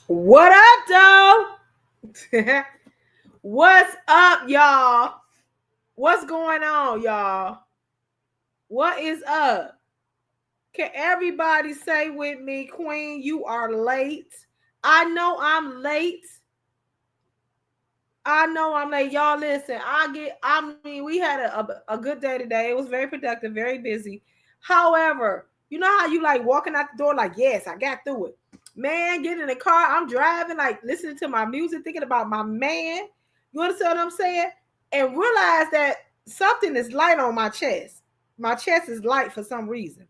What up, though? What's up, y'all? What's going on, y'all? What is up? Can everybody say with me, Queen, you are late? I know I'm late. I know I'm late. Y'all, listen, I mean, we had a good day today. It was very productive, very busy. However, you know how you like walking out the door, like, yes, I got through it. Man, get in the car. I'm driving, like listening to my music, thinking about my man. You understand what I'm saying? And realize that something is light on my chest. My chest is light for some reason.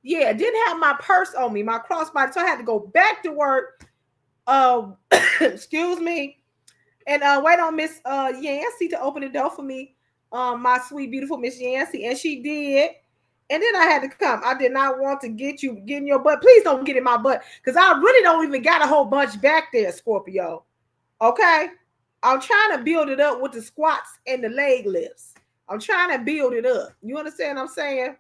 Yeah, didn't have my purse on me, my crossbody, so I had to go back to work. Excuse me, and wait on Miss Yancey to open the door for me. My sweet, beautiful Miss Yancey, and she did. And then I had to come. I did not want to get in your butt. Please don't get in my butt, because I really don't even got a whole bunch back there, Scorpio. Okay, I'm trying to build it up with the squats and the leg lifts. I'm trying to build it up. You understand what I'm saying?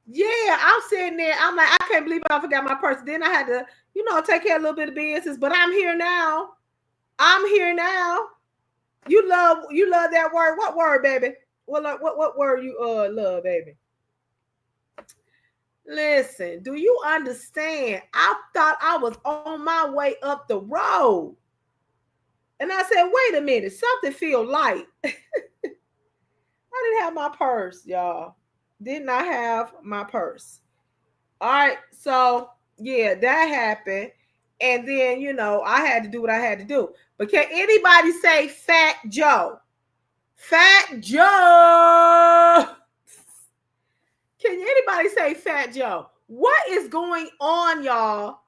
Yeah, I'm sitting there. I'm like, I can't believe I forgot my purse. Then I had to, take care of a little bit of business. But I'm here now. I'm here now. You love that word. What word, baby? What word you love, baby? Listen, do you understand? I thought I was on my way up the road. And I said, wait a minute, something feel light. I didn't have my purse, y'all. Did not have my purse. All right, so yeah, that happened. And then, I had to do what I had to do. But can anybody say Fat Joe? Fat Joe. Can anybody say Fat Joe? What is going on, y'all?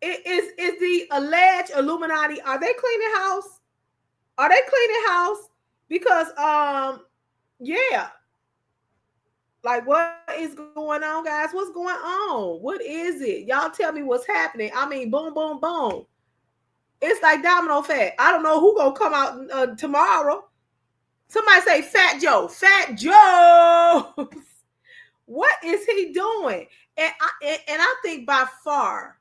Is the alleged Illuminati, are they cleaning house? Are they cleaning house? Because yeah. Like, what is going on, guys? What's going on? What is it? Y'all tell me what's happening. I mean, boom, boom, boom. It's like domino effect. I don't know who gonna come out tomorrow. Somebody say Fat Joe. Fat Joe. What is he doing? And I think by far,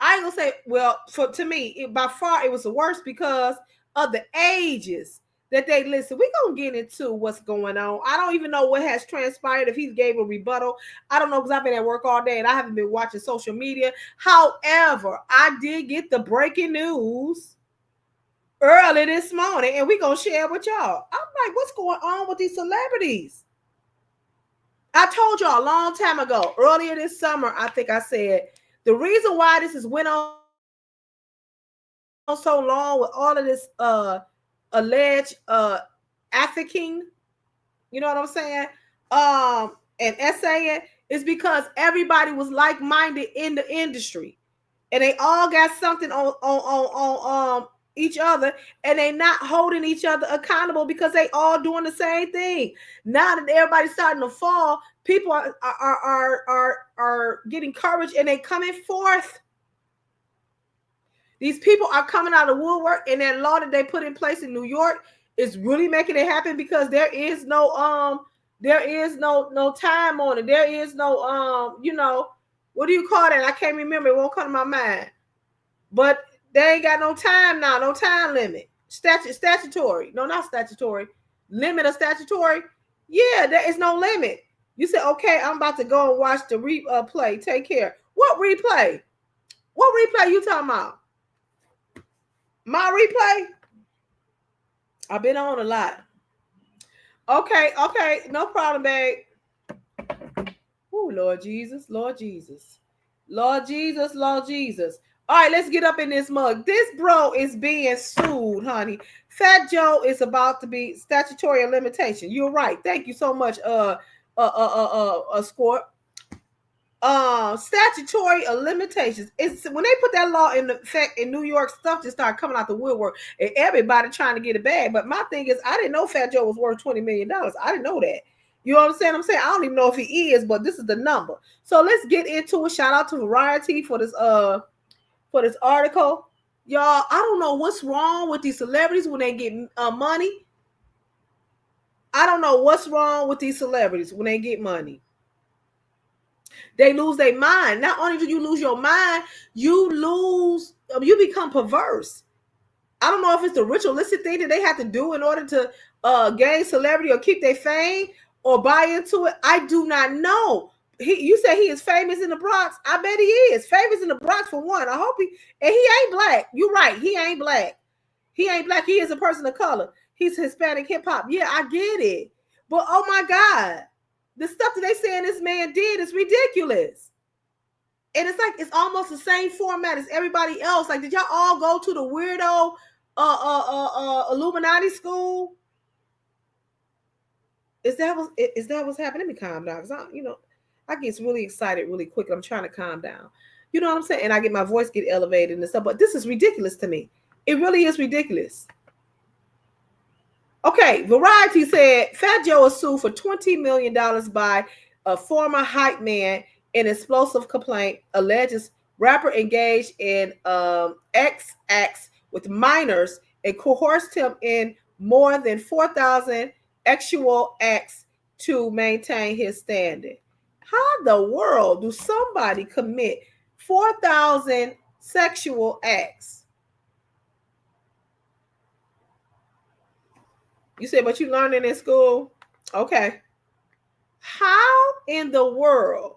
I ain't gonna say, well, to me, by far it was the worst because of the ages that they listen. We're gonna get into what's going on. I don't even know what has transpired, if he gave a rebuttal. I don't know, because I've been at work all day and I haven't been watching social media. However, I did get the breaking news early this morning, and we're gonna share it with y'all. I'm like, what's going on with these celebrities? I told y'all a long time ago, earlier this summer, I think I said, the reason why this has went on so long with all of this alleged trafficking, you know what I'm saying? And essaying, is because everybody was like-minded in the industry. And they all got something on each other, and they not holding each other accountable because they all doing the same thing. Now that everybody's starting to fall, people are getting courage, and they coming forth. These people are coming out of woodwork, and that law that they put in place in New York is really making it happen, because there is no time on it. There is no what do you call that? I can't remember. It won't come to my mind. But they ain't got no time now, no time limit. Statutory. No, not statutory. Limit of statutory. Yeah, there is no limit. You say, okay, I'm about to go and watch the replay. Take care. What replay? What replay you talking about? My replay? I've been on a lot. Okay, no problem, babe. Oh, Lord Jesus, Lord Jesus. Lord Jesus, Lord Jesus. All right, let's get up in this mug. This bro is being sued, honey. Fat Joe is about to be statutory limitation. You're right. Thank you so much, Squirt. Statutory limitations. It's when they put that law in effect in New York, stuff just started coming out the woodwork, and everybody trying to get it back. But my thing is, I didn't know Fat Joe was worth $20 million. I didn't know that. You understand what I'm saying? I don't even know if he is, but this is the number. So let's get into it. Shout out to Variety for this article. Y'all, I don't know what's wrong with these celebrities when they get money. I don't know what's wrong with these celebrities when they get money. They lose their mind. Not only do you lose your mind, you become perverse. I don't know if it's the ritualistic thing that they have to do in order to gain celebrity or keep their fame or buy into it. I do not know. You say he is famous in the Bronx. I bet he is famous in the Bronx for one. I hope and he ain't black. You're right. He ain't black. He ain't black. He is a person of color. He's Hispanic hip hop. Yeah, I get it. But oh my God, the stuff that they saying this man did is ridiculous. And it's like, it's almost the same format as everybody else. Like, did y'all all go to the weirdo Illuminati school? Is that what's happening? Let me calm down, because I get really excited really quick. I'm trying to calm down. You know what I'm saying? And I get my voice get elevated and stuff. But this is ridiculous to me. It really is ridiculous. Okay, Variety said Fat Joe is sued for $20 million by a former hype man in explosive complaint alleges rapper engaged in X acts with minors and coerced him in more than 4,000 sexual acts to maintain his standing. How in the world do somebody commit 4,000 sexual acts? You said, but you learned it in school? Okay. How in the world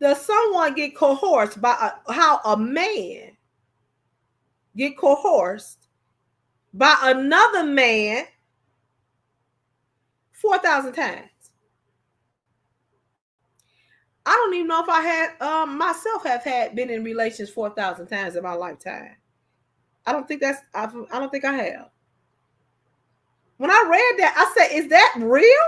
does someone get coerced by how a man get coerced by another man 4,000 times? I don't even know if I had myself have had been in relations 4,000 times in my lifetime. I don't think I have. When I read that, I said, is that real?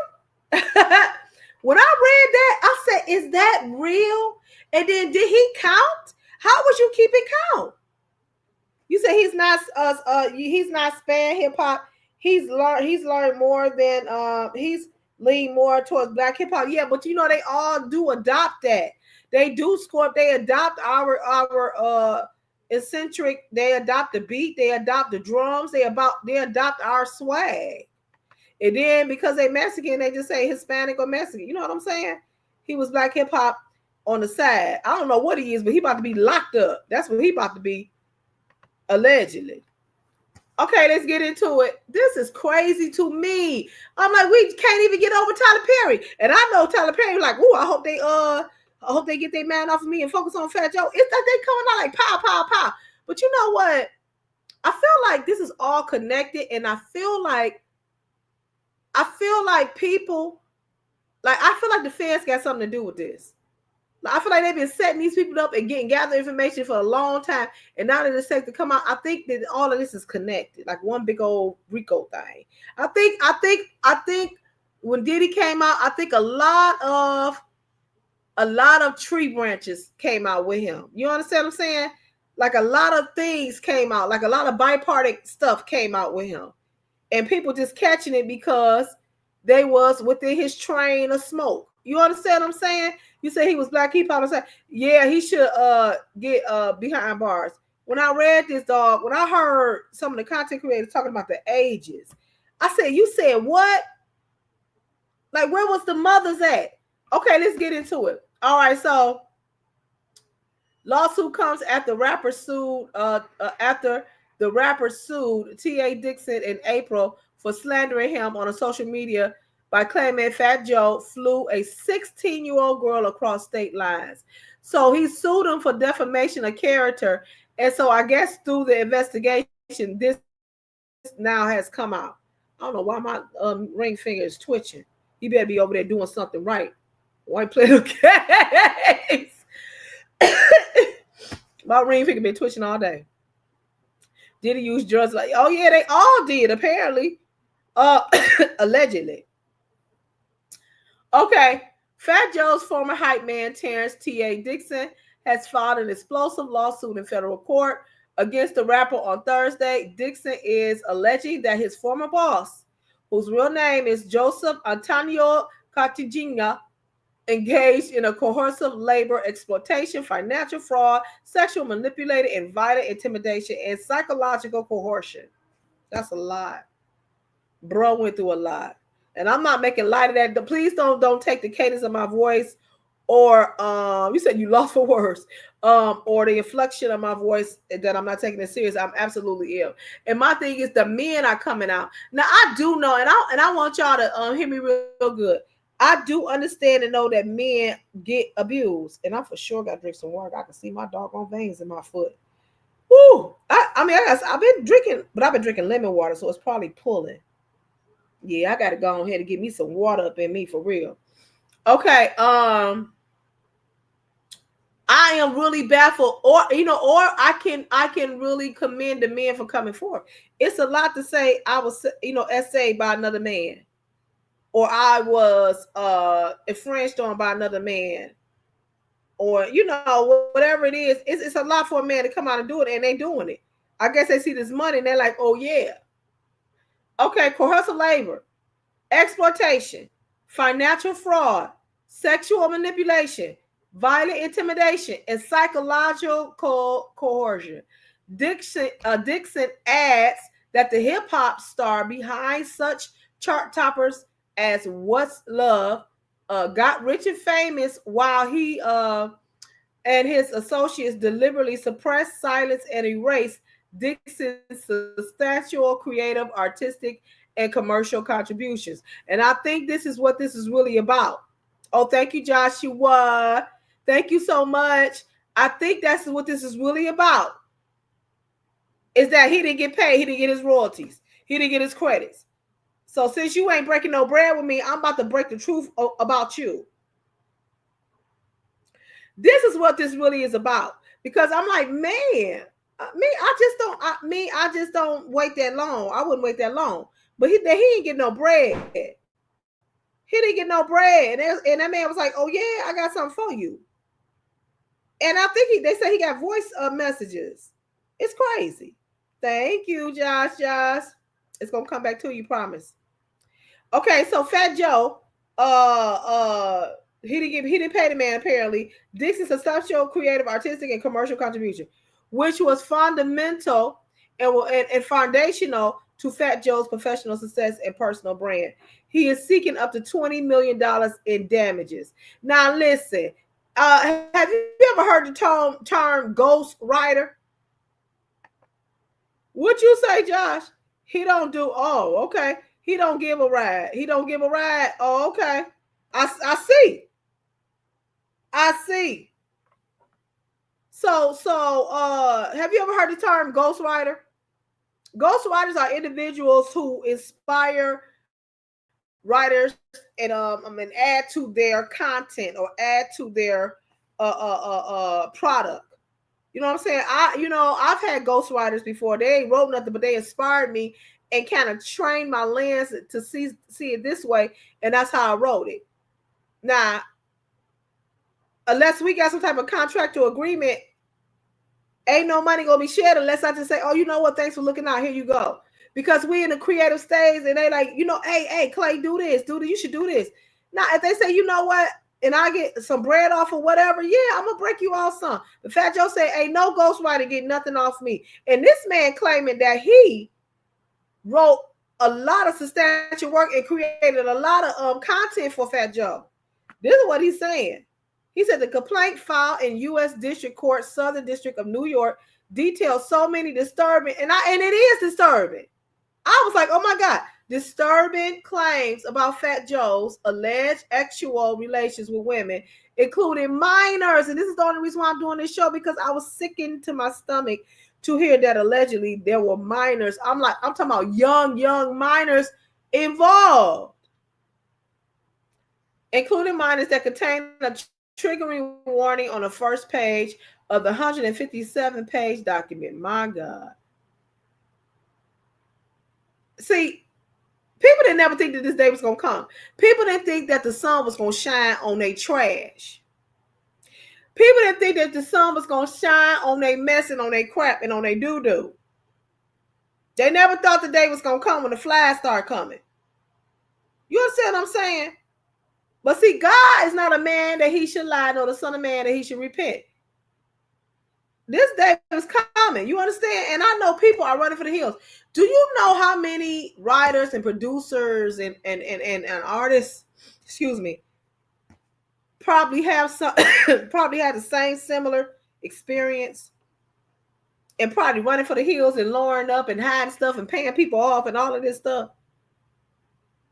When I read that, I said, is that real? And then did he count? How was you keeping count? You say he's not span hip hop. He's learned more than he's leaned more towards black hip hop. Yeah, but they all do adopt that. They do score. They adopt our eccentric. They adopt the beat. They adopt the drums. They adopt our swag. And then because they Mexican, they just say Hispanic or Mexican. You know what I'm saying? He was black hip hop on the side. I don't know what he is, but he about to be locked up. That's what he about to be, allegedly. Okay, let's get into it. This is crazy to me. I'm like, we can't even get over Tyler Perry. And I know Tyler Perry like, ooh, I hope they get their man off of me and focus on Fat Joe. It's like they coming out like pow, pow, pow. But you know what? I feel like this is all connected, and I feel like people, like, I feel like the feds got something to do with this. I feel like they've been setting these people up and gather information for a long time, and now that it's safe to come out, I think that all of this is connected, like one big old Rico thing. I think when Diddy came out, I think a lot of tree branches came out with him. You understand what I'm saying? Like a lot of things came out, like a lot of bipartisan stuff came out with him, and people just catching it because they was within his train of smoke. You understand what I'm saying? You say he was black hip hop. Yeah, he should get behind bars. When I read this, dog, when I heard some of the content creators talking about the ages, I said, you said what? Like, where was the mothers at? Okay, let's get into it. All right, so lawsuit comes after the rapper sued T.A. Dixon in April for slandering him on a social media by claiming Fat Joe flew a 16-year-old girl across state lines. So he sued him for defamation of character. And so I guess through the investigation, this now has come out. I don't know why my ring finger is twitching. You better be over there doing something right. Why play the case? My ring finger been twitching all day. Did he use drugs? Like, oh yeah, they all did, apparently. Allegedly. Okay, Fat Joe's former hype man, Terrence T.A. Dixon, has filed an explosive lawsuit in federal court against the rapper on Thursday. Dixon is alleging that his former boss, whose real name is Joseph Antonio Cartagena, engaged in a coercive labor exploitation, financial fraud, sexual manipulated and violent intimidation, and psychological coercion. That's a lot. Bro went through a lot. And I'm not making light of that. Please don't take the cadence of my voice, or you said you lost for words, or the inflection of my voice, that I'm not taking it serious. I'm absolutely ill. And my thing is, the men are coming out. Now I do know, and I want y'all to hear me real good. I do understand and know that men get abused, and I for sure got to drink some water. I can see my doggone veins in my foot. Woo! I've been drinking, but I've been drinking lemon water, so it's probably pulling. Yeah, I got to go ahead and get me some water up in me for real. Okay, I am really baffled, or or I can really commend the men for coming forward. It's a lot to say I was essayed by another man, or I was infringed on by another man, or whatever it is. It's a lot for a man to come out and do it, and they doing it. I guess they see this money and they're like, oh yeah. Okay, coercive labor, exploitation, financial fraud, sexual manipulation, violent intimidation, and psychological coercion. Dixon adds that the hip hop star behind such chart toppers as What's Love got rich and famous while he and his associates deliberately suppressed, silenced, and erased Dixon's substantial creative, artistic, and commercial contributions. And I think this is what this is really about. Oh, thank you, Joshua. Thank you so much. I think that's what this is really about. Is that he didn't get paid, he didn't get his royalties, he didn't get his credits. So since you ain't breaking no bread with me, I'm about to break the truth about you. This is what this really is about. Because I'm like, man, I just don't wait that long. I wouldn't wait that long. But he ain't get no bread. He didn't get no bread. And that man was like, oh yeah, I got something for you. And I think they say he got voice messages. It's crazy. Thank you, Josh. It's gonna come back to you, promise. Okay, so Fat Joe, he didn't pay the man apparently. Dixon's substantial creative, artistic, and commercial contribution, which was fundamental and foundational to Fat Joe's professional success and personal brand. He is seeking up to $20 million in damages. Now listen, have you ever heard the term ghost writer? What you say, Josh? He don't do. Oh, okay. He don't give a ride. He don't give a ride. Oh, okay. I see. I see. So have you ever heard the term ghostwriter? Ghostwriters are individuals who inspire writers and add to their content or add to their product. You know what I'm saying? I've had ghostwriters before. They ain't wrote nothing, but they inspired me and kind of trained my lens to see it this way, and that's how I wrote it. Now, unless we got some type of contractual agreement, ain't no money gonna be shared unless I just say, oh, you know what? Thanks for looking out. Here you go. Because we in the creative stage, and they like, hey, Clay, do this. You should do this. Now, if they say, you know what, and I get some bread off or whatever, yeah, I'm gonna break you off some. But Fat Joe said, ain't no ghostwriter get nothing off me. And this man claiming that he wrote a lot of substantial work and created a lot of content for Fat Joe. This is what he's saying. He said the complaint filed in U.S. District Court, Southern District of New York, details so many disturbing, and it is disturbing. I was like, oh my God, disturbing claims about Fat Joe's alleged sexual relations with women, including minors. And this is the only reason why I'm doing this show, because I was sickened to my stomach to hear that allegedly there were minors. I'm talking about young minors involved, including minors that contain a triggering warning on the first page of the 157-page document. My God. See, people didn't never think that this day was going to come. People didn't think that the sun was going to shine on their trash. People didn't think that the sun was going to shine on their mess and on their crap and on their doo-doo. They never thought the day was going to come when the flies start coming. You understand what I'm saying? But see, God is not a man that he should lie, nor the son of man that he should repent. This day is coming. You understand? And I know people are running for the hills. Do you know how many writers and producers and artists, excuse me, probably have some probably had the same similar experience and probably running for the hills and lowering up and hiding stuff and paying people off and all of this stuff?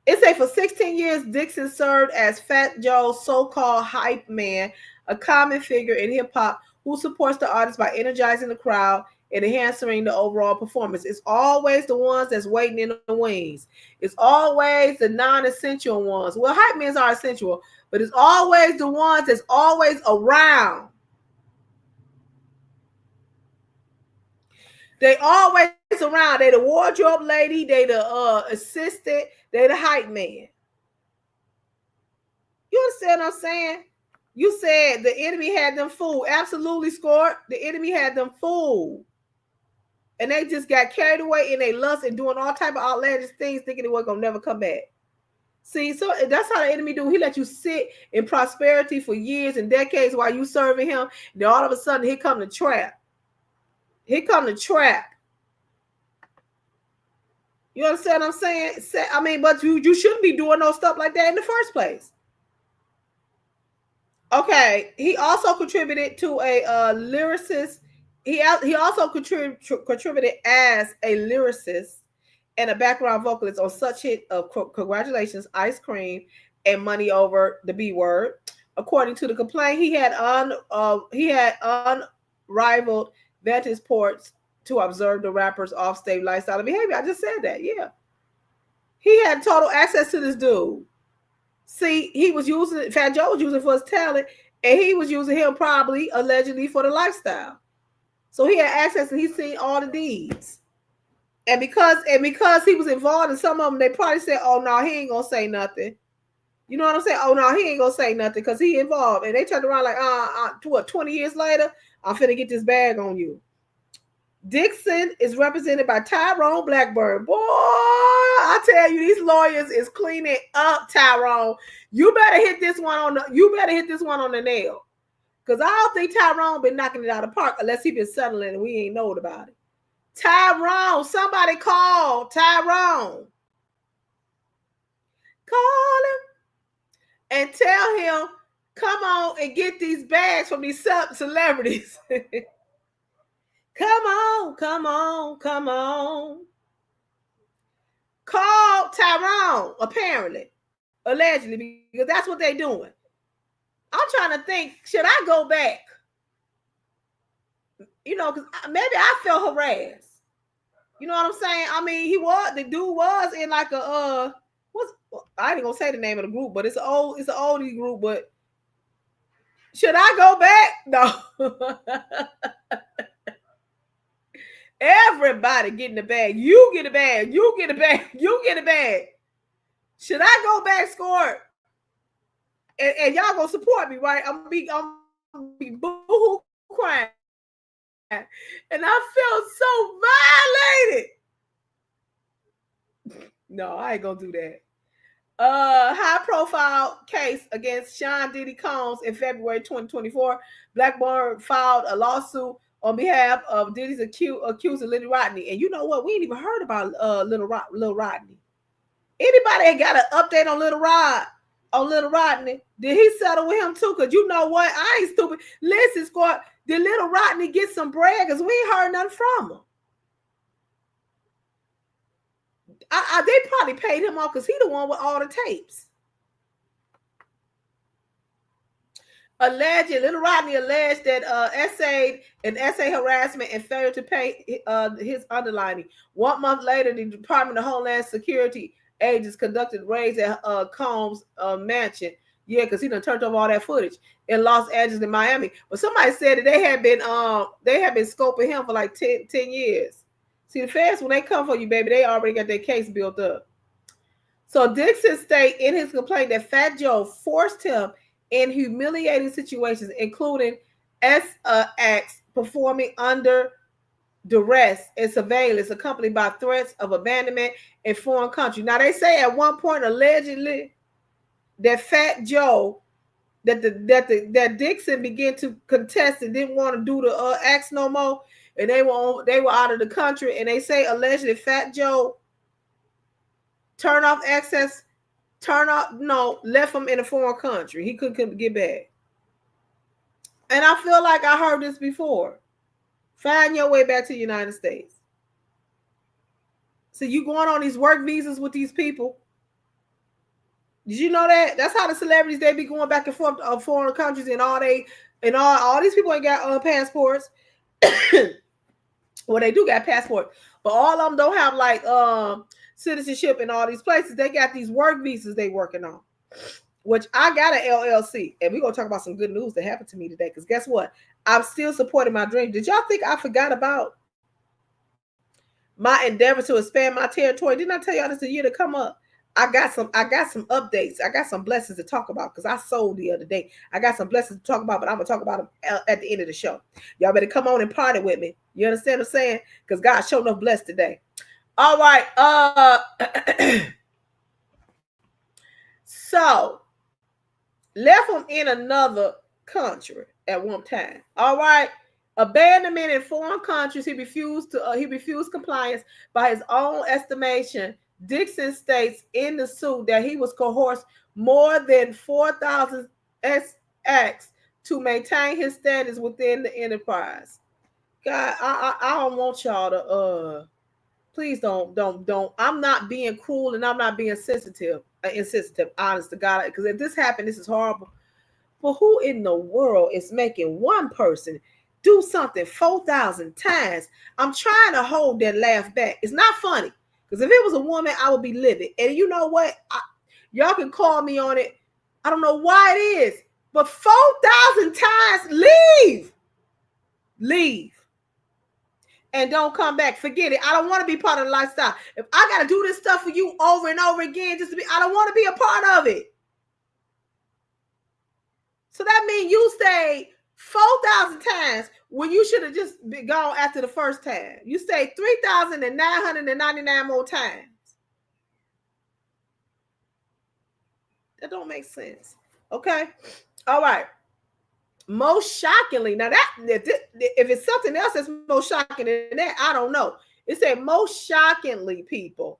It say for 16 years, Dixon served as Fat Joe's so-called hype man, a common figure in hip-hop who supports the artist by energizing the crowd and enhancing the overall performance. It's always the ones that's waiting in the wings. It's always the non-essential ones. Well, hype men are essential, but it's always the ones that's always around. They always around. They the wardrobe lady. They the assistant. They the hype man. You understand what I'm saying? You said the enemy had them fooled. Absolutely, scored. The enemy had them fooled. And they just got carried away in their lust and doing all type of outlandish things, thinking it wasn't going to never come back. See, so that's how the enemy do. He let you sit in prosperity for years and decades while you serving him. Then all of a sudden, here come the trap. Here come the trap. You understand what I'm saying? I mean, but you shouldn't be doing no stuff like that in the first place. Okay, he also contributed to a lyricist. He also contributed as a lyricist and a background vocalist on such hit of Congratulations, Ice Cream, and Money Over the B Word. According to the complaint, he had unrivaled vantage ports to observe the rapper's off-stage lifestyle and behavior. I just said that, yeah. He had total access to this dude. See, he was using, Fat Joe was using for his talent, and he was using him probably, allegedly, for the lifestyle. So he had access and he's seen all the deeds. And because he was involved in some of them, they probably said, oh, no, he ain't going to say nothing. You know what I'm saying? Oh, no, he ain't going to say nothing because he involved. And they turned around like, 20 years later, I'm finna get this bag on you. Dixon is represented by Tyrone Blackburn. Boy, I tell you, these lawyers is cleaning up, Tyrone. You better hit this one on the nail. Because I don't think Tyrone been knocking it out of the park unless he been settling and we ain't known about it. Tyrone, somebody call Tyrone. Call him and tell him, come on and get these bags from these celebrities. Come on. Call Tyrone, apparently, allegedly, because that's what they're doing. I'm trying to think, should I go back? You know, because maybe I felt harassed. You know what I'm saying? I mean, the dude was in like I ain't gonna say the name of the group, but it's an oldie group, but should I go back? No. Everybody get in the bag. You get a bag. You get a bag. You get a bag. Should I go back, Score? And y'all gonna support me, right? I'm gonna be boo-hoo crying. And I feel so violated. No, I ain't gonna do that. High-profile case against Sean Diddy Combs in February 2024. Blackburn filed a lawsuit on behalf of Diddy's accuser Little Rodney. And you know what? We ain't even heard about Little Rodney. Anybody ain't got an update on Little Rodney? Did he settle with him too? Because you know what? I ain't stupid. Listen, Squad, did Little Rodney get some bread? Because we ain't heard nothing from him. They probably paid him off because he the one with all the tapes. Little Rodney alleged that essay harassment and failure to pay his underlining. 1 month later, the Department of Homeland Security agents conducted raids at Combs' mansion. Yeah, because he done turned over all that footage in Los Angeles and Miami. But somebody said that they had been scoping him for like 10 years. See, the feds, when they come for you, baby, they already got their case built up. So Dixon stated in his complaint that Fat Joe forced him in humiliating situations, including acts performing under duress and surveillance, accompanied by threats of abandonment in foreign country. Now, they say at one point, allegedly, that Fat Joe that Dixon began to contest and didn't want to do the acts no more, and they were out of the country, and they say allegedly Fat Joe left him in a foreign country. He couldn't get back. And I feel like I heard this before. Find your way back to the United States. So you going on these work visas with these people. Did you know that? That's how the celebrities, they be going back and forth to foreign countries, and all these people ain't got passports. Well, they do got passports, but all of them don't have like citizenship in all these places. They got these work visas they working on, which I got an LLC, and we're gonna talk about some good news that happened to me today. Because guess what? I'm still supporting my dream. Did y'all think I forgot about my endeavor to expand my territory? Didn't I tell y'all this a year to come up? I got some updates. I got some blessings to talk about because I sold the other day. I got some blessings to talk about, but I'm gonna talk about them at the end of the show. Y'all better come on and party with me. You understand what I'm saying? Because God showed enough blessed today. All right. So left him in another country at one time. All right. Abandonment in foreign countries. He refused compliance. By his own estimation, Dixon states in the suit that he was coerced more than 4,000 acts to maintain his status within the enterprise. God, I don't want y'all to please don't. I'm not being cruel and I'm not being insensitive, honest to God. Because if this happened, this is horrible. But who in the world is making one person do something 4,000 times? I'm trying to hold that laugh back. It's not funny. Because if it was a woman, I would be livid. And you know what? Y'all can call me on it. I don't know why it is. But 4,000 times, leave. And don't come back. Forget it. I don't want to be part of the lifestyle. If I got to do this stuff for you over and over again, I don't want to be a part of it. So that means you stayed 4,000 times when you should have just been gone after the first time. You stayed 3,999 more times. That don't make sense. Okay. All right. Most shockingly, now that if it's something else that's more shocking than that, I don't know. It said most shockingly, people.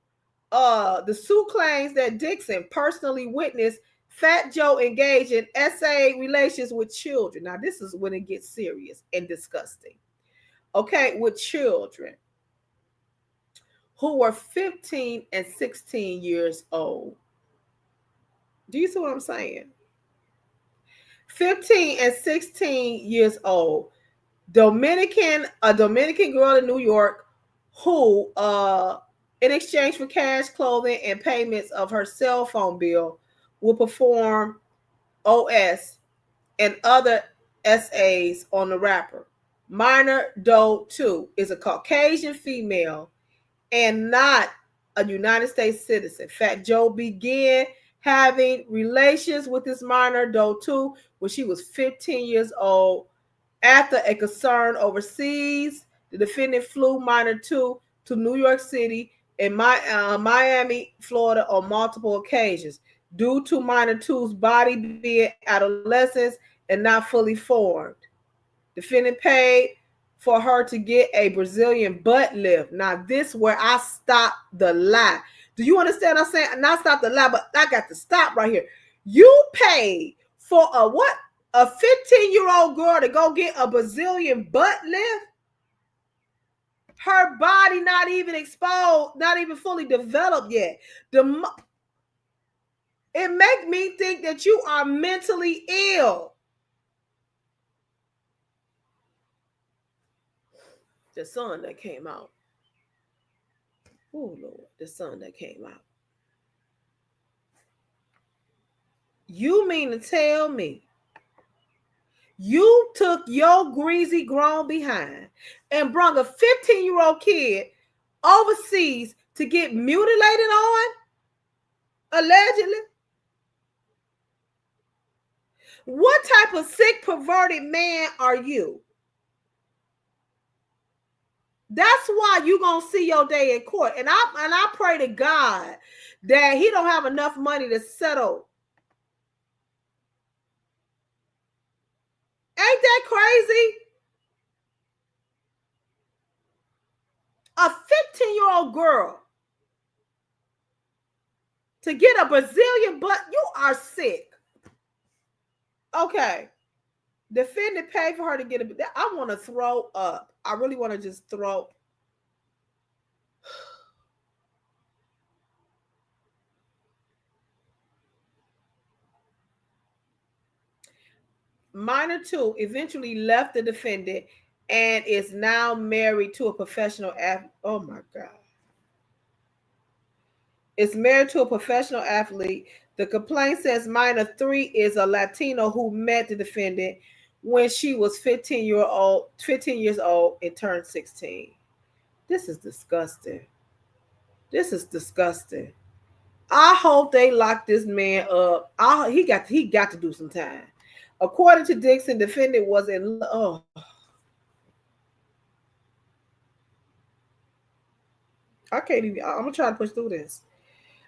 The suit claims that Dixon personally witnessed Fat Joe engaged in SA relations with children. Now, this is when it gets serious and disgusting. Okay, with children who were 15 and 16 years old. Do you see what I'm saying? 15 and 16 years old. A Dominican girl in New York who, in exchange for cash, clothing, and payments of her cell phone bill, will perform OS and other SAs on the rapper. Minor Doe 2 is a Caucasian female and not a United States citizen. Fat Joe began having relations with this minor Doe 2 when she was 15 years old. After a concern overseas, the defendant flew minor 2 to New York City and Miami, Florida on multiple occasions. Due to minor 2's body being adolescent and not fully formed, defendant paid for her to get a Brazilian butt lift. Now, this where I stop the lie. Do you understand what I'm saying? Not stop the lie, but I got to stop right here. You paid for a what? A 15-year-old girl to go get a Brazilian butt lift? Her body not even exposed, not even fully developed yet. It makes me think that you are mentally ill. The sun that came out. Oh, Lord, the sun that came out. You mean to tell me you took your greasy grown behind and brought a 15-year-old kid overseas to get mutilated on? Allegedly. What type of sick, perverted man are you? That's why you're going to see your day in court. And I pray to God that he don't have enough money to settle Ain't that crazy? A 15-year-old girl to get a Brazilian butt. You are sick. Okay. Defendant paid for her to get a. I want to throw up. I really want to just throw. Minor 2 eventually left the defendant and is now married to a professional athlete. Oh my God. Is married to a professional athlete. The complaint says minor 3 is a Latino who met the defendant when she was 15 years old and turned 16. This is disgusting. This is disgusting. I hope they lock this man up. He got to do some time. According to Dixon, defendant was in. Oh, I can't even. I'm gonna try to push through this.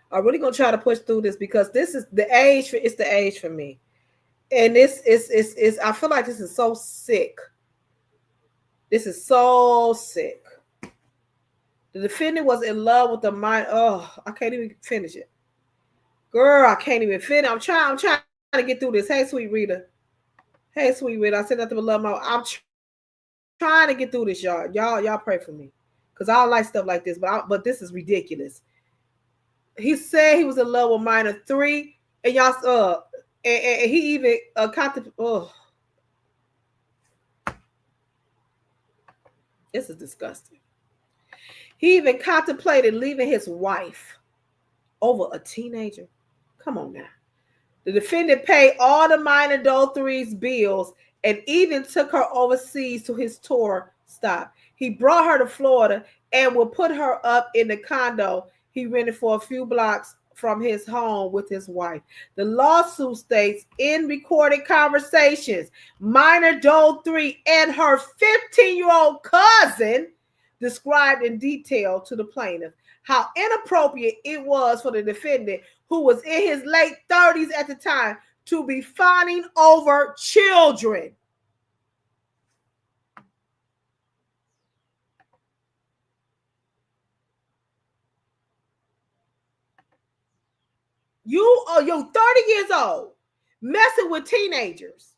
I'm really gonna try to push through this because this is the age. It's the age for me, and this is. I feel like this is so sick. This is so sick. The defendant was in love with the mind. Oh, I can't even finish it. Girl, I can't even finish. I'm trying to get through this. Hey, sweet Rita. Hey, sweet Rita. I said nothing but love. I'm trying to get through this, y'all. Y'all pray for me, cause I don't like stuff like this. But this is ridiculous. He said he was in love with minor 3, and y'all and he even contemplated. Oh, this is disgusting. He even contemplated leaving his wife over a teenager. Come on now. The defendant paid all the minor Doe 3's bills and even took her overseas to his tour stop. He brought her to Florida and will put her up in the condo he rented for a few blocks from his home with his wife. The lawsuit states in recorded conversations, minor Doe 3 and her 15-year-old cousin described in detail to the plaintiff how inappropriate it was for the defendant, who was in his late 30s at the time, to be fawning over children. You're 30 years old, messing with teenagers.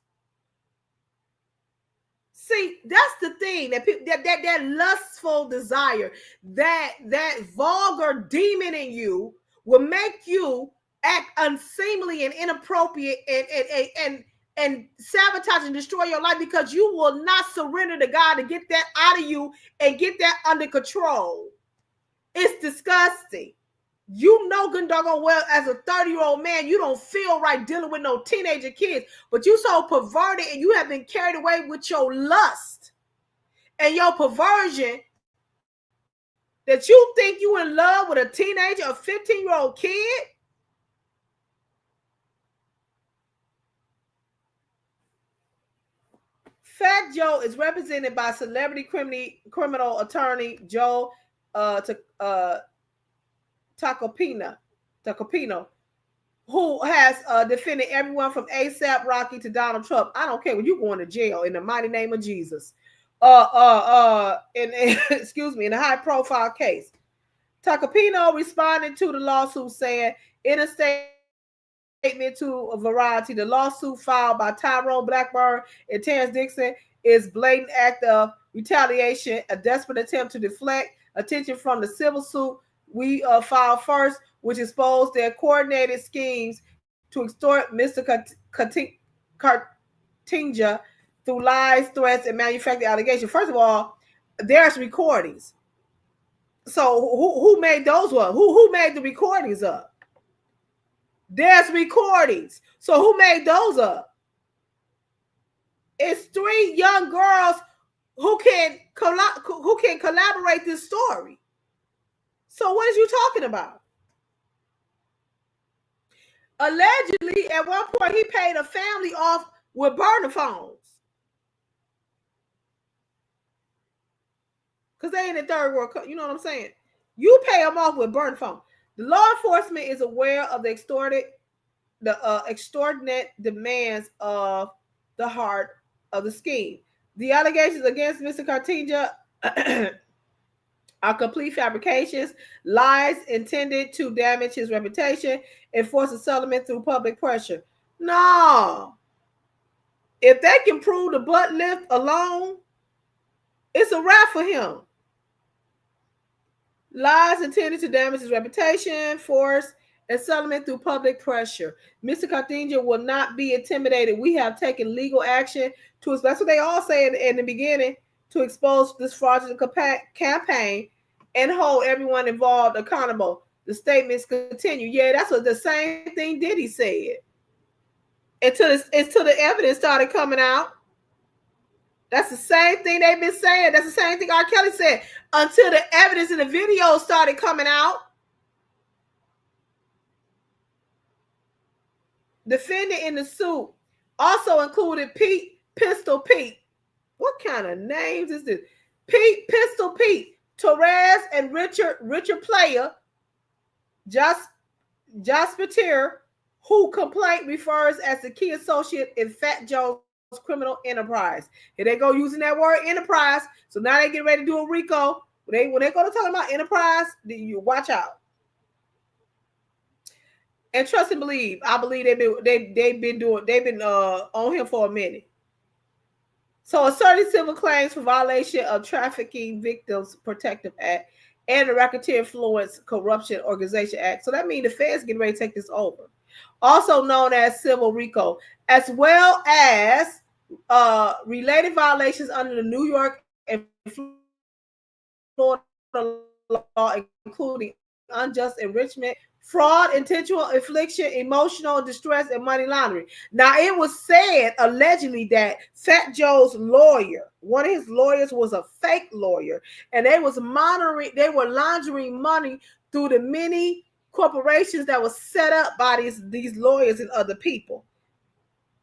See, that's the thing that people, that lustful desire, that vulgar demon in you will make you act unseemly and inappropriate and sabotage and destroy your life because you will not surrender to God to get that out of you and get that under control. It's disgusting. You know good doggone well as a 30-year-old man, you don't feel right dealing with no teenager kids, but you so perverted and you have been carried away with your lust and your perversion that you think you in love with a teenager, a 15-year-old kid. Fat Joe is represented by celebrity criminal attorney Joe Tacopino, who has defended everyone from ASAP Rocky to Donald Trump. I don't care when you going to jail in the mighty name of Jesus. Excuse me, in a high-profile case. Tacopino responded to the lawsuit saying in a statement to a Variety, the lawsuit filed by Tyrone Blackburn and Terrence Dixon is blatant act of retaliation, a desperate attempt to deflect attention from the civil suit we filed first, which exposed their coordinated schemes to extort Mr. Cartinga through lies, threats, and manufactured allegations. First of all, there's recordings. So who made those ones? Who made the recordings up? There's recordings. So who made those up? It's 3 young girls who can collaborate this story. So what is you talking about? Allegedly, at one point, he paid a family off with burner phones. Because they in the third world, you know what I'm saying? You pay them off with burner phone. The law enforcement is aware of the extortionate demands of the heart of the scheme. The allegations against Mr. Cartinga are complete fabrications, lies intended to damage his reputation, and force a settlement through public pressure. No. If they can prove the butt lift alone, it's a wrap for him. Lies intended to damage his reputation, force, and settlement through public pressure. Mr. Cartinga will not be intimidated. We have taken legal action to, that's what they all say in the beginning, to expose this fraudulent campaign and hold everyone involved accountable. The statements continue. Yeah, that's what the same thing Diddy said. Until the evidence started coming out. That's the same thing they've been saying. That's the same thing R. Kelly said. Until the evidence in the video started coming out. Defendant in the suit also included Pistol Pete. What kind of names is this? Pistol Pete, Torres, and Richard Player, Jasper, who complaint refers as the key associate in Fat Joe's criminal enterprise. Here they go using that word enterprise. So now they get ready to do a RICO. When they go to talk about enterprise, you watch out. And trust and believe. I believe they've been on him for a minute. So asserting civil claims for violation of Trafficking Victims Protective Act and the Racketeer Influence Corruption Organization Act. So that means the feds getting ready to take this over. Also known as civil RICO, as well as related violations under the New York and Florida law, including unjust enrichment, fraud, intentional infliction, emotional distress, and money laundering. Now, it was said allegedly that Fat Joe's lawyer, one of his lawyers, was a fake lawyer, and they were laundering money through the many corporations that was set up by these lawyers and other people.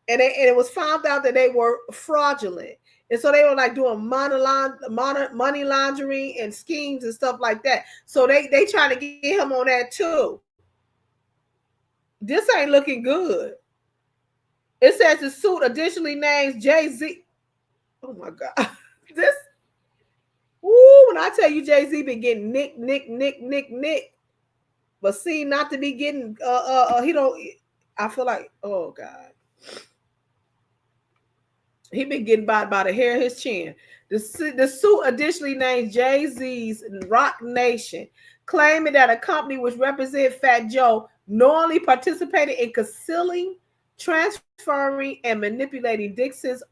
And it was found out that they were fraudulent. And so they were like doing money laundering and schemes and stuff like that. So they trying to get him on that too. This ain't looking good. It says the suit additionally names Jay-Z. Oh my God. This, when I tell you Jay-Z been getting nick. But seem not to be getting, he don't, I feel like, oh God. He been getting by the hair of his chin. The suit additionally names Jay-Z's Rock Nation, claiming that a company which represents Fat Joe knowingly participated in concealing, transferring, and manipulating Dixon's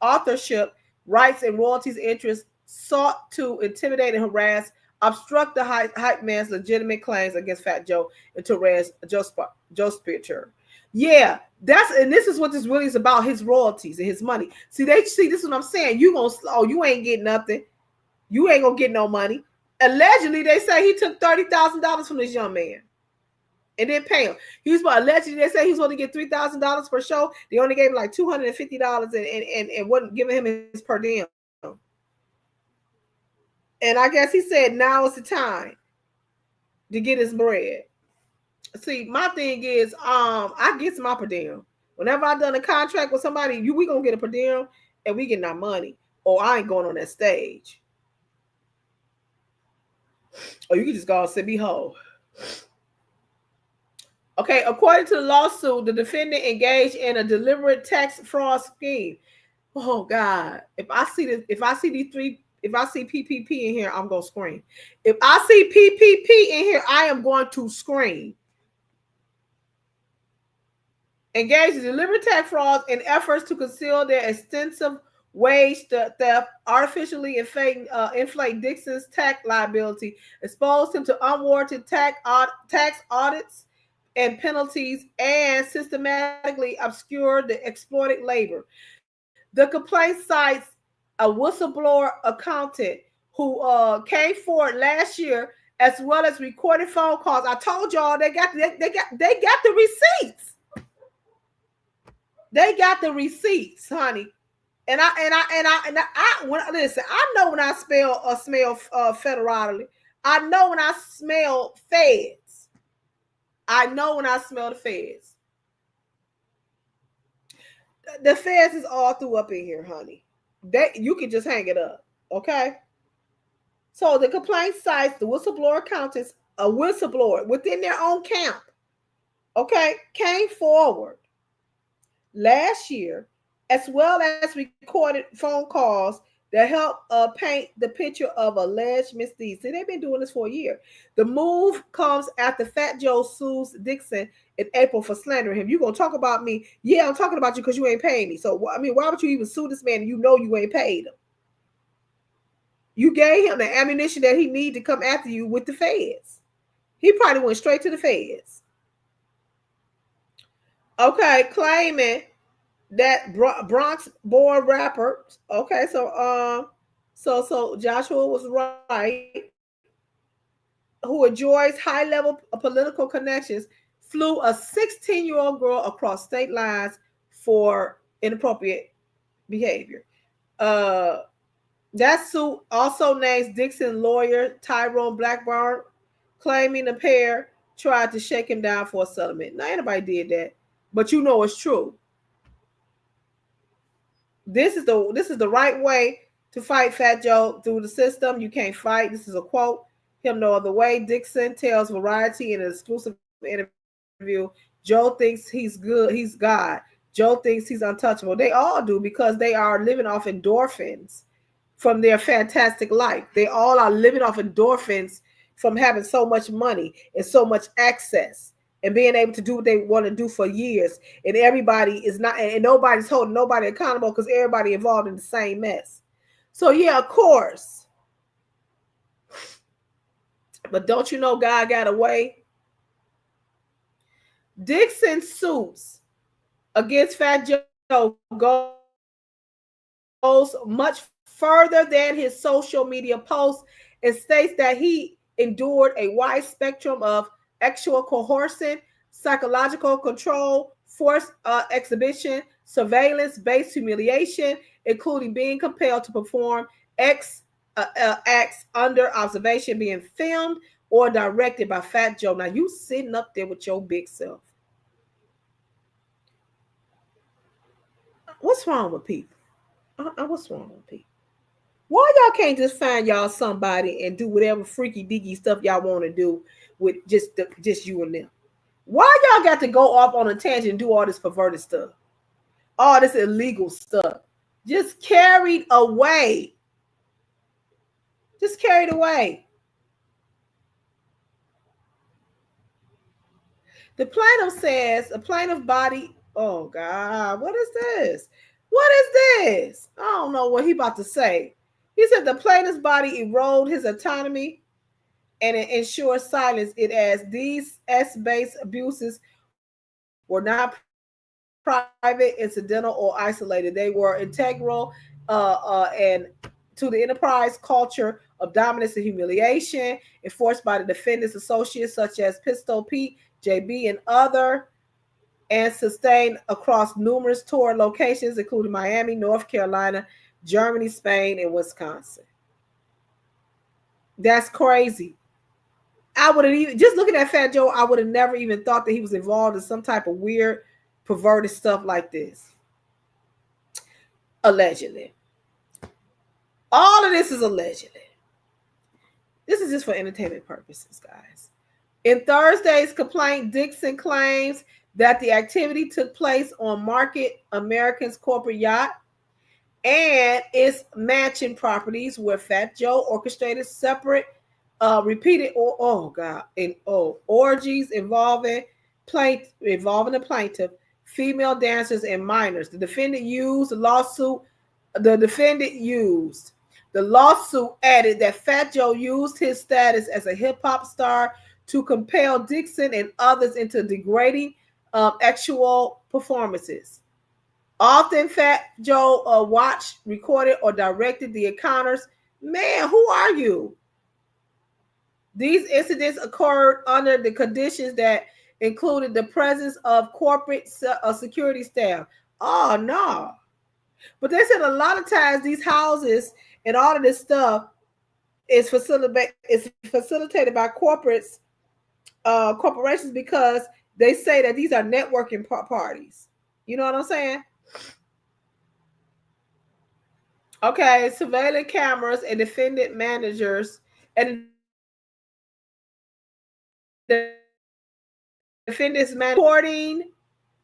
authorship, rights, and royalties interests, sought to intimidate and harass, obstruct the hype man's legitimate claims against Fat Joe and Torres Joe Spitzer. Yeah, this is what this really is about, his royalties and his money. See, this is what I'm saying. You ain't getting nothing. You ain't gonna get no money. Allegedly, they say he took $30,000 from this young man and didn't pay him. Allegedly, they say he was going to get $3,000 per show. They only gave him like $250 and wasn't giving him his per diem. And I guess he said now is the time to get his bread. See, my thing is, I get my per diem. Whenever I done a contract with somebody, we gonna get a per diem and we getting our money. Or I ain't going on that stage. Or you can just go and sit me whole. Okay, according to the lawsuit, the defendant engaged in a deliberate tax fraud scheme. Oh God! If I see PPP in here, I'm gonna scream. If I see PPP in here, I am going to scream. Engaged in deliberate tax frauds in efforts to conceal their extensive wage theft, artificially inflate Dixon's tax liability, exposed him to unwarranted tax audits and penalties, and systematically obscure the exploited labor. The complaint cites a whistleblower accountant who came forward last year, as well as recorded phone calls. I told y'all they got the receipts. They got the receipts, honey. And listen, I know when I smell federally. I know when I smell feds. I know when I smell the feds. The feds is all through up in here, honey. That you can just hang it up. Okay. So the complaint cites the whistleblower accountants, a whistleblower within their own camp, okay, came forward last year, as well as recorded phone calls that help paint the picture of alleged misdeeds. See, they've been doing this for a year. The move comes after Fat Joe sues Dixon in April for slandering him. You gonna talk about me? Yeah, I'm talking about you because you ain't paying me. So I mean, why would you even sue this man and you know you ain't paid him? You gave him the ammunition that he need to come after you with the feds. He probably went straight to the feds. Okay, claiming that Bronx born rapper. Okay, so Joshua was right. Who enjoys high level political connections, flew a 16-year-old girl across state lines for inappropriate behavior. Uh, that suit also names Dixon lawyer Tyrone Blackburn, claiming the pair tried to shake him down for a settlement. Now, anybody did that, but you know it's true. This is the right way to fight Fat Joe through the system. You can't fight. This is a quote. Him no other way. Dixon tells Variety in an exclusive interview. Joe thinks he's good. He's God. Joe thinks he's untouchable. They all do because they are living off endorphins from their fantastic life. They all are living off endorphins from having so much money and so much access and being able to do what they want to do for years. And everybody is not, and nobody's holding nobody accountable because everybody involved in the same mess. So yeah, of course. But don't you know God got a way? Dixon suits against Fat Joe goes much further than his social media posts and states that he endured a wide spectrum of actual coercion, psychological control, forced exhibition, surveillance based humiliation, including being compelled to perform acts under observation, being filmed or directed by Fat Joe. Now, you sitting up there with your big self. What's wrong with people? What's wrong with people? Why y'all can't just find y'all somebody and do whatever freaky deaky stuff y'all want to do with just you and them? Why y'all got to go off on a tangent and do all this perverted stuff, all this illegal stuff? Just carried away. Just carried away. The plaintiff says a plaintiff body. Oh God, what is this? What is this? I don't know what he about to say. He said the plaintiff's body eroded his autonomy and it ensures silence. It as these S-based abuses were not private, incidental, or isolated. They were integral and to the enterprise culture of dominance and humiliation enforced by the defendant's associates such as Pistol Pete, JB, and other, and sustained across numerous tour locations, including Miami, North Carolina, Germany, Spain, and Wisconsin. That's crazy. I would have even just looking at Fat Joe, I would have never even thought that he was involved in some type of weird, perverted stuff like this. Allegedly. All of this is allegedly. This is just for entertainment purposes, guys. In Thursday's complaint, Dixon claims that the activity took place on Market American's corporate yacht and its mansion properties where Fat Joe orchestrated separate, repeated, orgies involving the plaintiff, female dancers, and minors. The lawsuit added that Fat Joe used his status as a hip hop star to compel Dixon and others into degrading actual performances. Often Fat Joe watched, recorded, or directed the encounters. Man, who are you? These incidents occurred under the conditions that included the presence of corporate security staff. Oh, no. But they said a lot of times these houses and all of this stuff is facilitated by corporations because they say that these are networking parties. You know what I'm saying? Okay, surveillance cameras and defendant managers and defendants reporting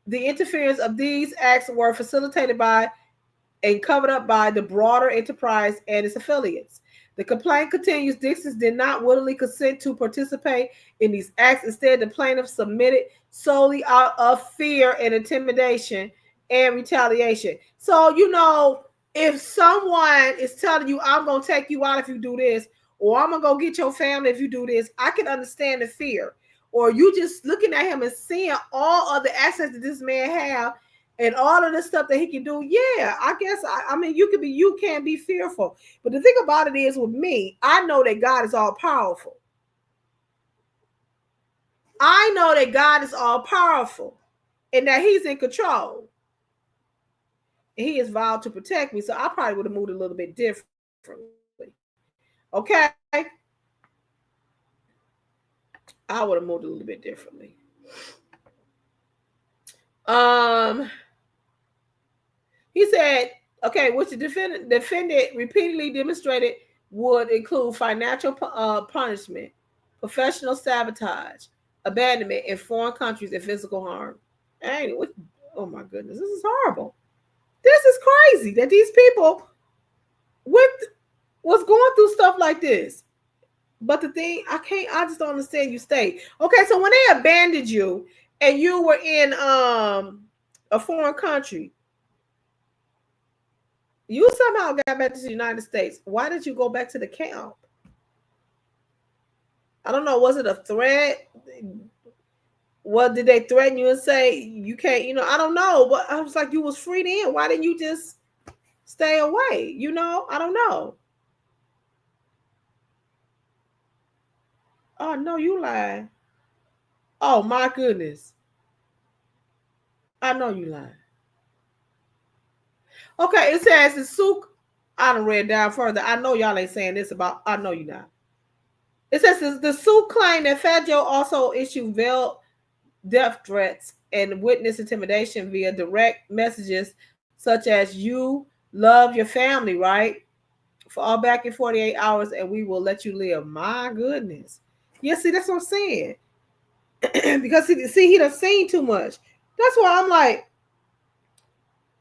the interference of these acts were facilitated by and covered up by the broader enterprise and its affiliates. The complaint continues Dixon did not willingly consent to participate in these acts. Instead, the plaintiff submitted solely out of fear and intimidation and retaliation. So, if someone is telling you, I'm going to take you out if you do this, or I'm going to go get your family if you do this, I can understand the fear. Or you just looking at him and seeing all of the assets that this man have and all of the stuff that he can do. Yeah, I guess I mean you can be fearful. But the thing about it is with me, I know that God is all powerful. I know that God is all powerful and that he's in control. And he is vowed to protect me. So I probably would have moved a little bit differently. Okay. I would have moved a little bit differently. He said, okay, which the defendant repeatedly demonstrated would include financial punishment, professional sabotage, abandonment in foreign countries, and physical harm. Oh my goodness, this is horrible. This is crazy that these people was going through stuff like this. But the thing, I just don't understand you stay. Okay, so when they abandoned you and you were in a foreign country, you somehow got back to the United States. Why did you go back to the camp? I don't know. Was it a threat? What did they threaten you and say you can't? I don't know. But I was like, you was free then. Why didn't you just stay away? I don't know. Oh no, you lying. Oh my goodness. I know you lying. Okay, it says the Souk. I done read down further. I know y'all ain't saying this about. I know you not. It says the Souk claimed that Fat Joe also issued veiled death threats and witness intimidation via direct messages such as "You love your family, right? For all back in 48 hours, and we will let you live." My goodness. Yeah, see, that's what I'm saying. Because he done seen too much. That's why I'm like,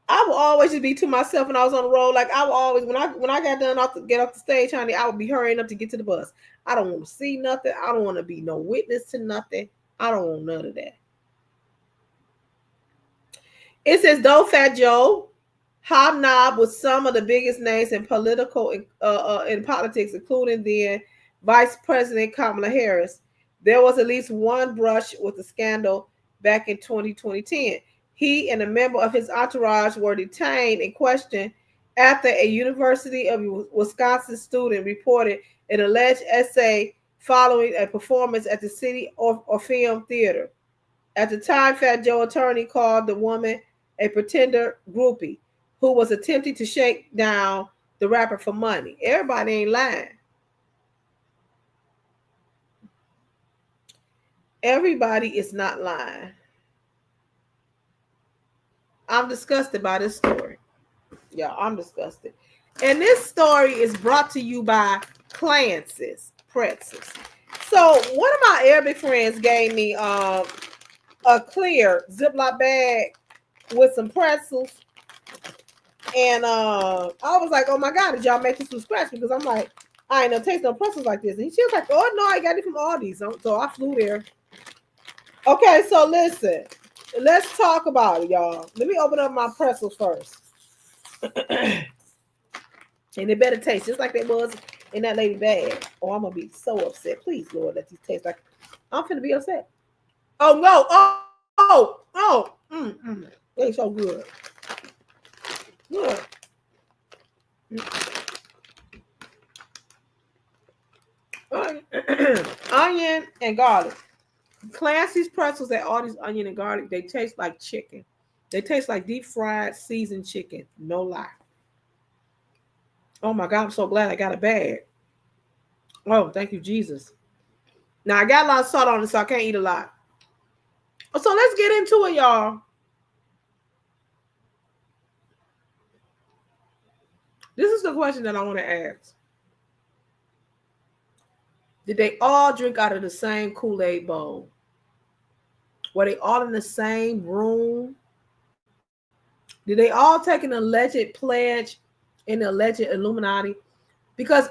I would always just be to myself when I was on the road. Like I would always, when I got done get off the stage, honey, I would be hurrying up to get to the bus. I don't want to see nothing. I don't want to be no witness to nothing. I don't want none of that. It says, though Fat Joe hobnobbed with some of the biggest names in in politics, including then Vice President Kamala Harris, there was at least one brush with the scandal back in 2010. He and a member of his entourage were detained and questioned after a University of Wisconsin student reported an alleged essay following a performance at the City or Film Theater. At the time, Fat Joe attorney called the woman a pretender groupie who was attempting to shake down the rapper for money. Everybody ain't lying. Everybody is not lying. I'm disgusted by this story. Yeah, I'm disgusted. And this story is brought to you by Clancy's Pretzels. So one of my Arabic friends gave me a clear Ziploc bag with some pretzels. And I was like, oh my God, did y'all make this from scratch? Because I'm like, I ain't no taste no pretzels like this. And she was like, oh no, I got it from Aldi's. So I flew there. Okay, so listen, let's talk about it, y'all. Let me open up my pretzels first. And they better taste just like they was in that lady bag. Oh, I'm gonna be so upset. Please, Lord, let these taste like I'm finna be upset. Oh no! They so good. Good. Onion and garlic. Clancy's pretzels at all these onion and garlic, they taste like chicken. They taste like deep fried seasoned chicken. No lie. Oh my God, I'm so glad I got a bag. Oh, thank you, Jesus. Now I got a lot of salt on it, so I can't eat a lot. So let's get into it, y'all. This is the question that I want to ask. Did they all drink out of the same Kool-Aid bowl? Were they all in the same room? Did they all take an alleged pledge in the alleged Illuminati? Because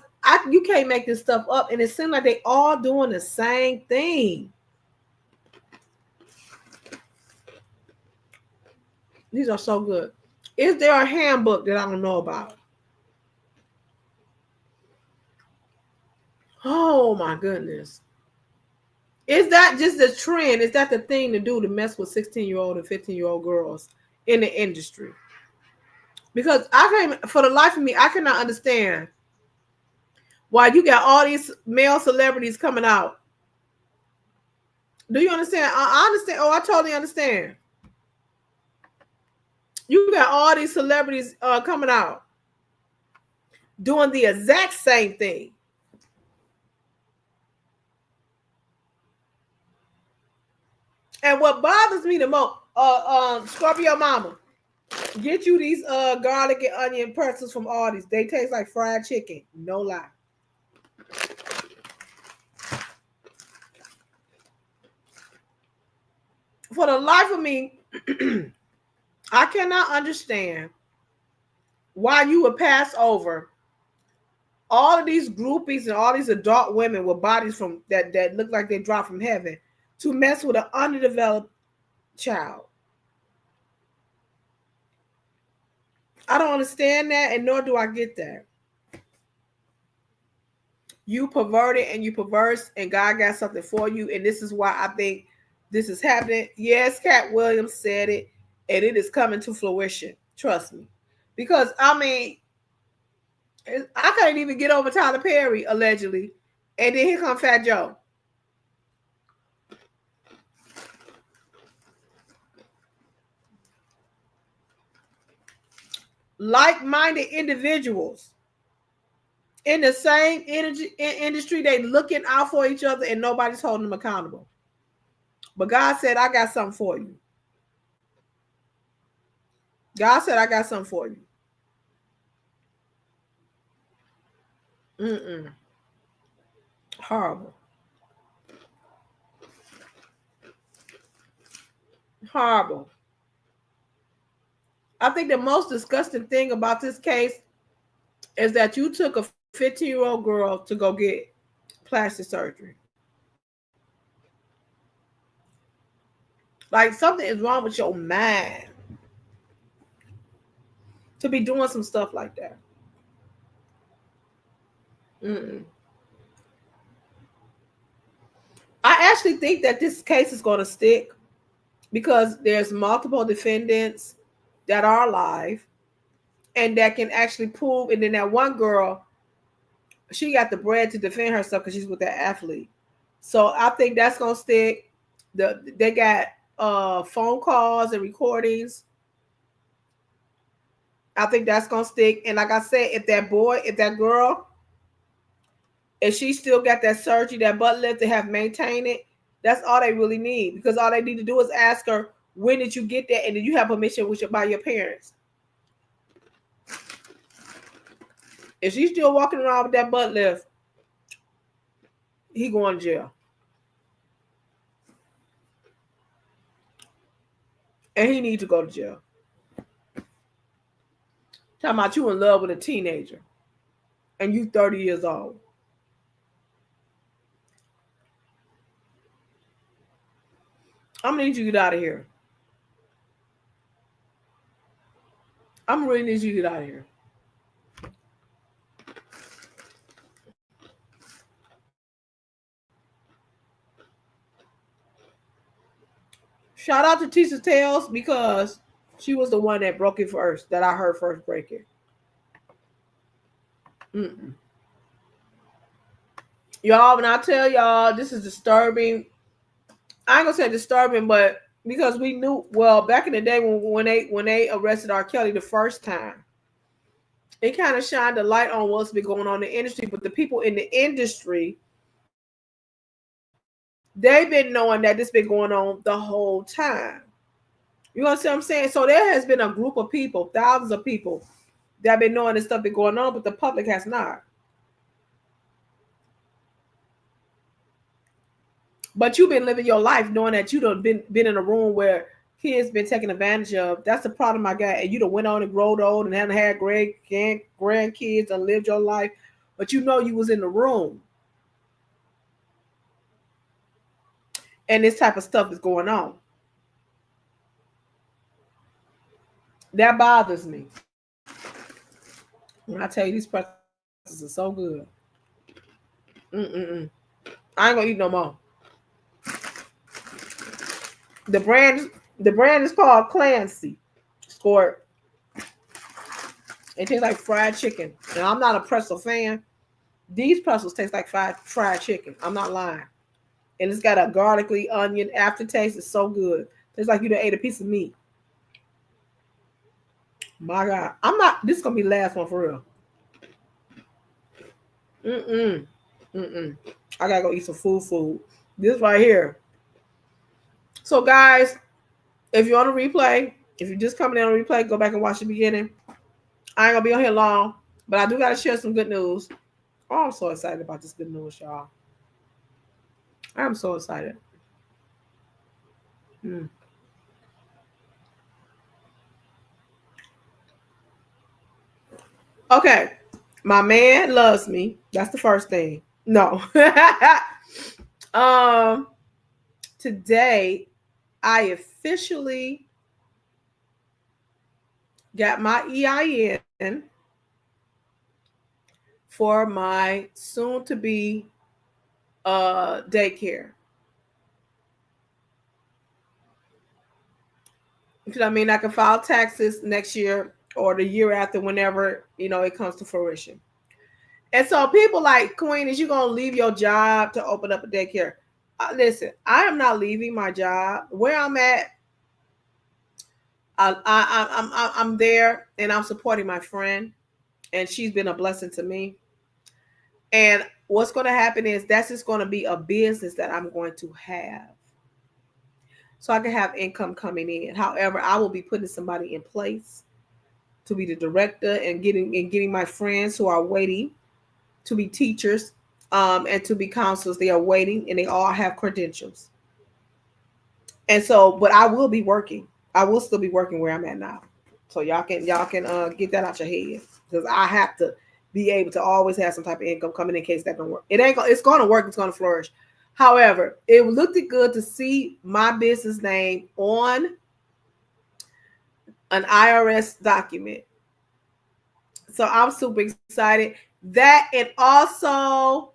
you can't make this stuff up, and it seems like they all doing the same thing. These are so good. Is there a handbook that I don't know about? Oh my goodness. Is that just the trend? Is that the thing to do, to mess with 16-year-old and 15-year-old girls in the industry? Because I can't, for the life of me, I cannot understand why you got all these male celebrities coming out. Do you understand? I understand. Oh, I totally understand. You got all these celebrities coming out doing the exact same thing. And what bothers me the most, Scorpio Mama, get you these garlic and onion pretzels from Aldi's. They taste like fried chicken. No lie. For the life of me, I cannot understand why you would pass over all of these groupies and all these adult women with bodies from that look like they dropped from heaven to mess with an underdeveloped child. I don't understand that, and nor do I get that. You perverted and you perverse, and God got something for you, and this is why I think this is happening. Yes, Cat Williams said it, and it is coming to fruition. Trust me. Because, I mean, I can't even get over Tyler Perry, allegedly, and then here come Fat Joe. Like-minded individuals in the same industry, they looking out for each other and nobody's holding them accountable. But God said, I got something for you. God said, I got something for you. Horrible. Horrible. I think the most disgusting thing about this case is that you took a 15-year-old girl to go get plastic surgery. Like, something is wrong with your mind to be doing some stuff like that. I actually think that this case is going to stick because there's multiple defendants that are alive and that can actually prove. And then that one girl, she got the bread to defend herself because she's with that athlete. So I think that's going to stick. They got phone calls and recordings. I think that's going to stick. And like I said, if that girl, if she still got that surgery, that butt lift, to have maintained it, that's all they really need. Because all they need to do is ask her, when did you get that? And did you have permission by your parents? If she's still walking around with that butt lift, he going to jail. And he needs to go to jail. Talking about you in love with a teenager. And you 30 years old. I'm going to need you to get out of here. I'm really need you to get out of here. Shout out to Tisha Tales because she was the one that broke it first, that I heard first break it. Y'all, when I tell y'all this is disturbing, I ain't gonna say disturbing, but because we knew, well, back in the day when they arrested R. Kelly the first time, it kind of shined a light on what's been going on in the industry. But the people in the industry, they've been knowing that this been going on the whole time. You know what I'm saying? So there has been a group of people, thousands of people, that have been knowing this stuff been going on, but the public has not. But you've been living your life knowing that you done been in a room where kids been taken advantage of. That's the problem I got. And you done went on and growed old and haven't had grandkids and lived your life, but you know you was in the room. And this type of stuff is going on. That bothers me. When I tell you these pretzels are so good. Mm-mm-mm. I ain't gonna eat no more. The brand is called Clancy. Squirt. It tastes like fried chicken. And I'm not a pretzel fan. These pretzels taste like fried chicken. I'm not lying. And it's got a garlicky onion aftertaste. It's so good. It's like you done ate a piece of meat. My God. This is going to be the last one for real. I got to go eat some food. This right here. So guys, if you're on a replay, if you're just coming in on a replay, go back and watch the beginning. I ain't going to be on here long, but I do got to share some good news. Oh, I'm so excited about this good news, y'all. I'm so excited. Okay. My man loves me. That's the first thing. No. Today I officially got my EIN for my soon to be daycare. I mean, I can file taxes next year or the year after, whenever it comes to fruition. And so people like, Queen, is you gonna leave your job to open up a daycare? Listen, I am not leaving my job. Where I'm at, I'm there, and I'm supporting my friend, and she's been a blessing to me. And what's going to happen is that's just going to be a business that I'm going to have, so I can have income coming in. However, I will be putting somebody in place to be the director and getting my friends who are waiting to be teachers and to be counselors. They are waiting, and they all have credentials. And so, but I will be working. I will still be working where I'm at now. So y'all can get that out your head, because I have to be able to always have some type of income coming in case that don't work. It's going to work. It's going to flourish. However, it looked good to see my business name on an IRS document. So I'm super excited. That, and also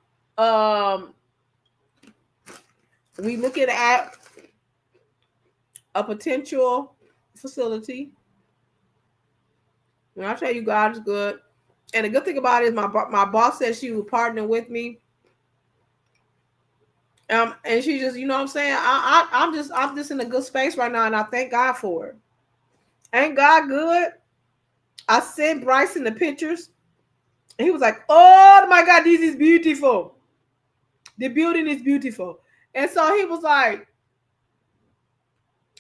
we looking at a potential facility. When I tell you God is good, and the good thing about it is my boss said she would partner with me. And she just, you know what I'm saying? I'm just in a good space right now, and I thank God for it. Ain't God good? I sent Bryson the pictures, and he was like, "Oh my God, this is beautiful. The building is beautiful." And so he was like,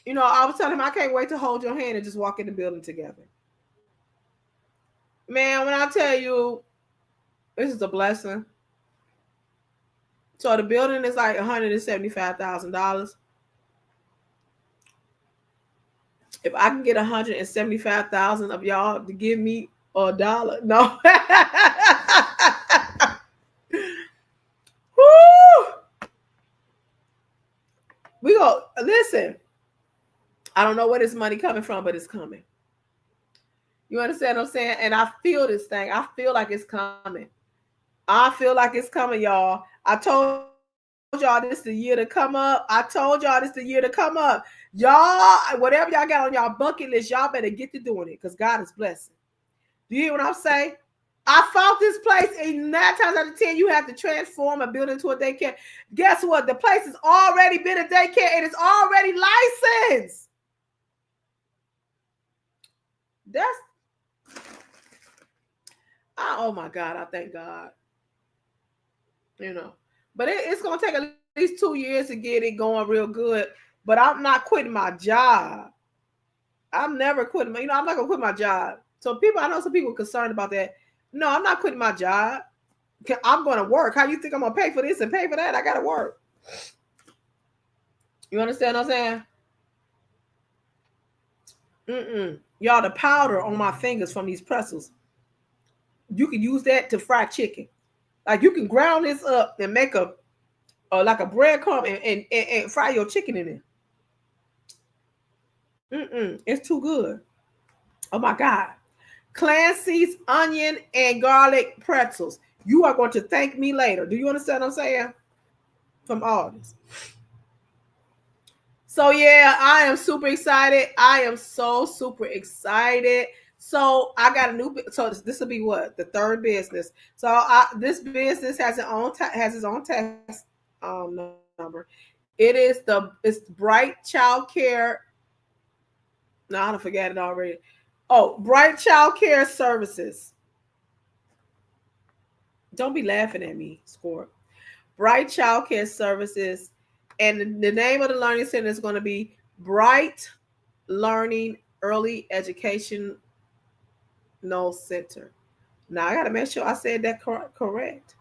I was telling him, I can't wait to hold your hand and just walk in the building together. Man, when I tell you, this is a blessing. So the building is like $175,000. If I can get 175,000 of y'all to give me $1, no. Woo! We go, listen. I don't know where this money coming from, but it's coming. You understand what I'm saying? And I feel this thing. I feel like it's coming. I feel like it's coming, y'all. I told y'all this the year to come up. Y'all, whatever y'all got on y'all bucket list, y'all better get to doing it, because God is blessing. Do you hear what I'm saying? I found this place, and 9 times out of 10, you have to transform a building to a daycare. Guess what? The place has already been a daycare, and it's already licensed. Oh my God, I thank God. But it's going to take at least 2 years to get it going real good. But I'm not quitting my job. I'm never quitting. I'm not going to quit my job So I know some people are concerned about that. No, I'm not quitting my job. I'm going to work. How you think I'm going to pay for this and pay for that? I got to work. You understand what I'm saying? Y'all, the powder on my fingers from these pretzels, you can use that to fry chicken. Like you can ground this up and make a like a breadcrumb and fry your chicken in it. It's too good. Oh my God. Clancy's onion and garlic pretzels. You are going to thank me later. Do you understand what I'm saying? From all this. So yeah, I am super excited. I am so super excited. So I got a new. So this will be what, the third business. So this business has its own tax number. It's Bright Child Care. No, I don't forget it already. Oh, Bright Child Care Services. Don't be laughing at me, Score. Bright Child Care Services, and the name of the learning center is going to be Bright Learning Early Education Center. Now I got to make sure I said that correct.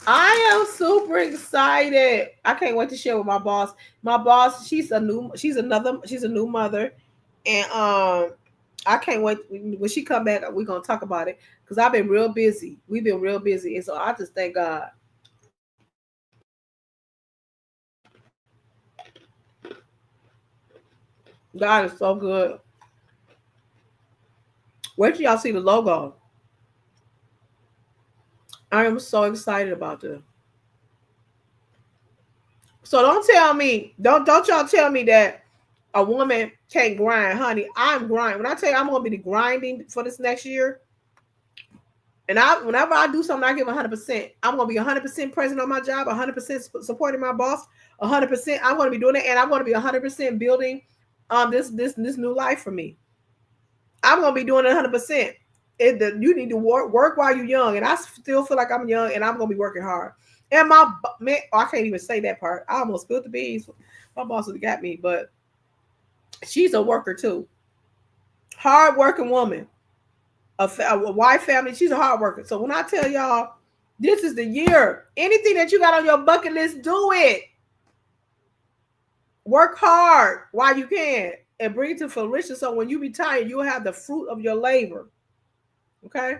I am super excited. I can't wait to share with my boss. My boss, she's a new mother, and I can't wait when she come back. We're gonna talk about it because I've been real busy. We've been real busy, and so I just thank God. God is so good. Wait till y'all see the logo. I am so excited about this. So don't y'all tell me that a woman can't grind, honey. I'm grinding. When I tell you I'm gonna be grinding for this next year, and whenever I do something, I give 100%. I'm gonna be 100% present on my job, 100% supporting my boss, 100%. I'm gonna be doing it, and I'm gonna be 100% building this new life for me. I'm gonna be doing it 100%. You need to work while you're young, and I still feel like I'm young, and I'm gonna be working hard. And I can't even say that part. I almost spilled the beans. My boss would have got me, but she's a worker too. Hard working woman, a wife, family. She's a hard worker. So when I tell y'all, this is the year. Anything that you got on your bucket list, do it. Work hard while you can, and bring it to fruition. So when you retire, you'll have the fruit of your labor. Okay.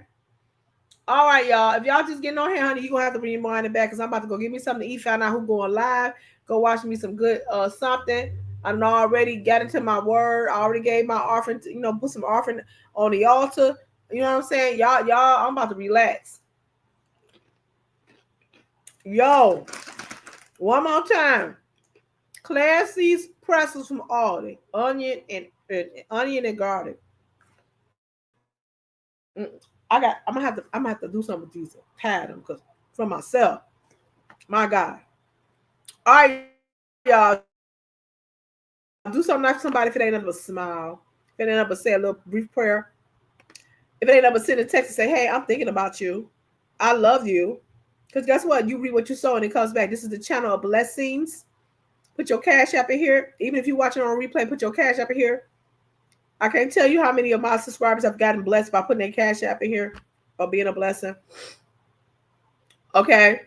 All right, y'all. If y'all just getting on here, honey, you're gonna have to rewind it back because I'm about to go get me something to eat, find out who's going live, go watch me some good something. I know I already got into my word. I already gave my offering to, put some offering on the altar. You know what I'm saying? Y'all, I'm about to relax. Yo, one more time. Clancy's pretzels from Aldi, onion and garlic. I'm gonna have to do something with these, pad them because for myself. My God. All right, y'all. Do something nice for somebody if it ain't nothing but smile. If it ain't nothing but say a little brief prayer. If it ain't nothing but send a text and say, hey, I'm thinking about you. I love you. Because guess what? You read what you sow and it comes back. This is the channel of blessings. Put your cash app in here. Even if you're watching on replay, put your cash app in here. I can't tell you how many of my subscribers have gotten blessed by putting their cash app in here or being a blessing. Okay.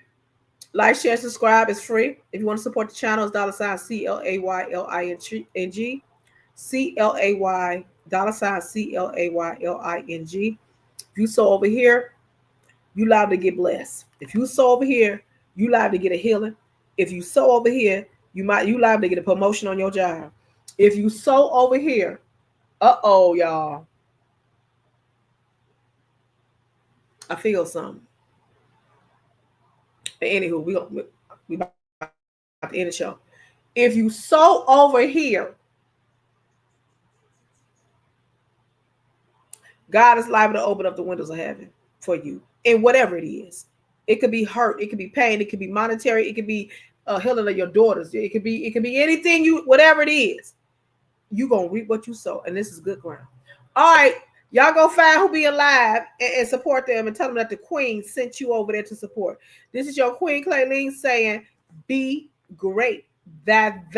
Like, share, subscribe. It's free. If you want to support the channel, it's $CLAYLING. CLAYLING. If you sow over here, you liable to get blessed. If you sow over here, you liable to get a healing. If you sow over here, you liable to get a promotion on your job. If you sow over here, y'all. I feel something. But anywho, we about to end the show. If you sow over here, God is liable to open up the windows of heaven for you. And whatever it is. It could be hurt, it could be pain, it could be monetary, it could be healing of your daughters. It could be anything whatever it is. You're gonna reap what you sow, and this is good ground. All right, y'all go find who be alive and support them and tell them that the queen sent you over there to support. This is your Queen Clayleen saying, be great. That